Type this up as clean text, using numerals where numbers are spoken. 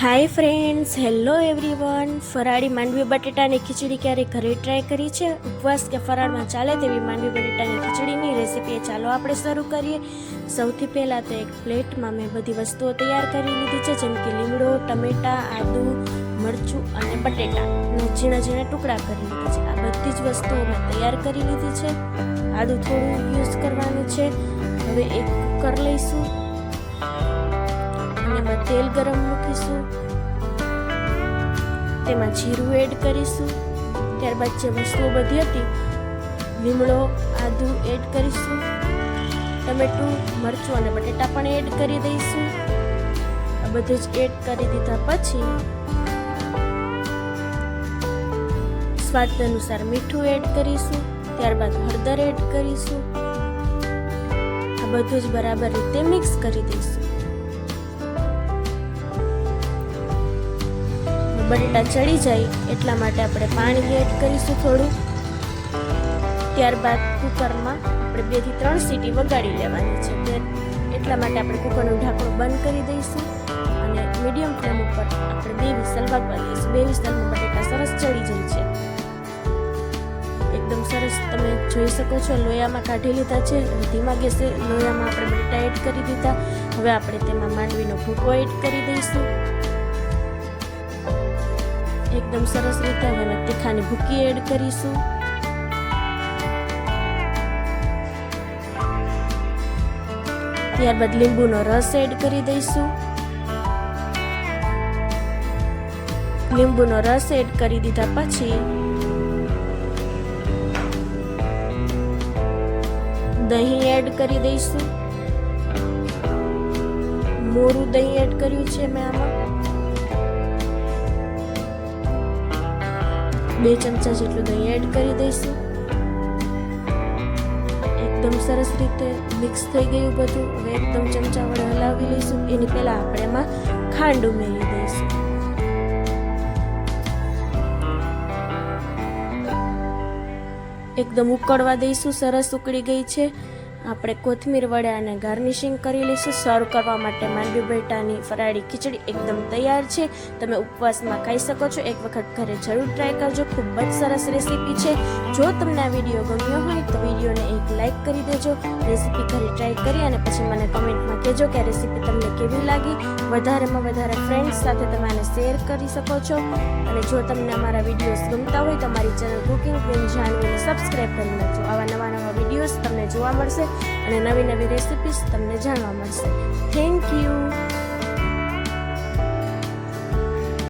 Hi friends, hello everyone. ફરાળી માંડવી બટેટાની ખીચડી ક્યારે ઘરે ટ્રાય કરી છે? ઉપવાસ કે ફરાળમાં ચાલે તેવી માંડવી બટેટાની ખીચડીની રેસીપી ચાલો આપણે શરૂ કરીએ. સૌથી પહેલાં તો એક પ્લેટમાં મેં બધી વસ્તુઓ તૈયાર કરી લીધી છે, જેમ કે લીમડો, ટમેટાં, આદુ, મરચું અને બટેટાના ઝીણા ઝીણા ટુકડા કરી લીધા છે. આ બધી જ વસ્તુઓ મેં તૈયાર કરી લીધી છે. આદુ થોડું યુઝ કરવાનું છે. હવે એક કુકર લઈશું, એમાં તેલ ગરમ મૂકીશું, તેમાં જીરું એડ કરીશું. ત્યારબાદ જે વસ્તુઓ બધી હતી, લીમડો, આદુ એડ કરીશું, ટમેટું, મરચું અને બટેટા પણ એડ કરી દઈશું. આ બધું જ એડ કરી દીધા પછી સ્વાદ અનુસાર મીઠું એડ કરીશું. ત્યારબાદ હળદર એડ કરીશું. આ બધું જ બરાબર રીતે મિક્સ કરી દઈશું. બટેટા ચડી જાય એટલા માટે આપણે પાણી એડ કરીશું થોડું. ત્યારબાદ કુકરમાં આપણે 2 થી 3 સીટી વગાડી લેવાની છે. એટલા માટે આપણે કુકરનું ઢાંકણું બંધ કરી દઈશું અને મીડિયમ ફ્લેમ ઉપર આપણે 2 વિસલ વાગવા દઈશું. 2 વિસલમાં બટેટા સરસ ચડી જાય છે. એકદમ સરસ તમે જોઈ શકો છો. લોયામાં કાઢી લીધા છે. ધીમા ગેસે લોયામાં આપણે બટેટા એડ કરી દીધા. હવે આપણે તેમાં માંડવીનો ભૂકો એડ કરી દઈશું. એકદમ સરસ રીતે હવે તીખાની ભૂકી એડ કરીશું. ત્યારબાદ લીંબુનો રસ એડ કરી દઈશું. લીંબુનો રસ એડ કરી દીધા પછી દહીં એડ કરી દઈશું. મોરું દહીં એડ કર્યું છે મેં આમાં. 2 ચમચા જેટલું દહીં એડ કરી દઈશું. એકદમ સરસ રીતે મિક્સ થઈ ગયું બધું. હવે એકદમ ચમચા વડે હલાવી લઈશું. એની પહેલા આપણે એમાં ખાંડ ઉમેરી દઈશું. એકદમ ઉકળવા દઈશું. સરસ ઉકળી ગઈ છે. આપણે કોથમીર વડે આને ગાર્નિશિંગ કરી લઈશું. સર્વ કરવા માટે માંડવી બટેટાની ફરાળી ખીચડી એકદમ તૈયાર છે. તમે ઉપવાસમાં ખાઈ શકો છો. એક વખત ઘરે જરૂર ટ્રાય કરજો. ખૂબ જ સરસ રેસીપી છે. જો તમને આ વિડીયો ગમ્યો હોય તો વિડીયોને એક લાઇક કરી દેજો. રેસીપી ઘરે ટ્રાય કરી અને પછી મને કમેન્ટમાં કહેજો કે આ રેસીપી તમને કેવી લાગી. વધારેમાં વધારે ફ્રેન્ડ્સ સાથે તમે આને શેર કરી શકો છો. અને જો તમને અમારા વિડીયોઝ ગમતા હોય તો અમારી ચેનલ કુકિંગ ક્વીન જાનવીને સબસ્ક્રાઈબ કરી લેજો. આવા નવા વિડીયોઝ તમને જોવા મળશે અને નવી રેસિપીઝ તમને જાણવા મળશે. Thank you.